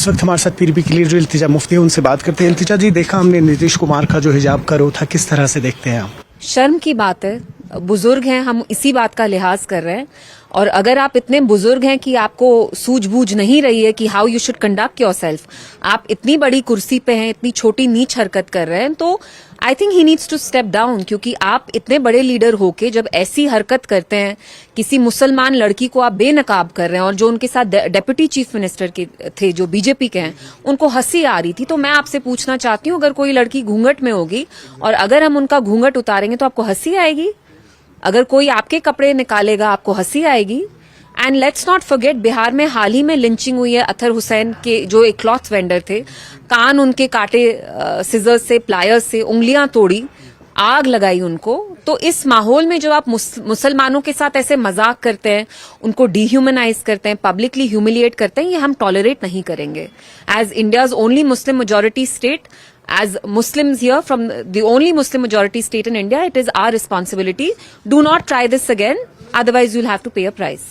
इस वक्त हमारे साथ पीरबी के लीडर इल्तिजा मुफ्ती है, उनसे बात करते हैं। इल्तिजा जी, देखा हमने नीतीश कुमार का जो हिजाब का रो था, किस तरह से देखते हैं आप? शर्म की बात है, बुजुर्ग हैं, हम इसी बात का लिहाज कर रहे हैं। और अगर आप इतने बुजुर्ग हैं कि आपको सूझबूझ नहीं रही है कि how you should conduct yourself, आप इतनी बड़ी कुर्सी पे हैं, इतनी छोटी नीच हरकत कर रहे हैं, तो I think he needs to step down. क्योंकि आप इतने बड़े लीडर होके जब ऐसी हरकत करते हैं, किसी मुसलमान लड़की को आप बेनकाब कर रहे हैं, और जो उनके साथ डेप्यूटी चीफ मिनिस्टर के थे जो बीजेपी के हैं, उनको हंसी आ रही थी। तो मैं आपसे पूछना चाहती हूँ, अगर कोई लड़की घूंघट में होगी और अगर हम उनका घूंघट उतारेंगे तो आपको हंसी आएगी? अगर कोई आपके कपड़े निकालेगा आपको हंसी आएगी? And let's not forget, Bihar में हाल ही में लिंचिंग हुई है अतहर हुसैन के, जो एक क्लॉथ वेंडर थे। कान उनके काटे सिजर्स से, प्लायर्स से, उंगलियां तोड़ी, आग लगाई उनको। तो इस माहौल में जब आप मुसलमानों के साथ ऐसे मजाक करते हैं, उनको डिह्यूमनाइज करते हैं, पब्लिकली ह्यूमिलिएट करते हैं, ये हम टॉलरेट नहीं करेंगे। As India's only Muslim majority state, as Muslims here, from the only Muslim majority state in India, it is our responsibility. Do not try this again, otherwise you'll have to pay a price.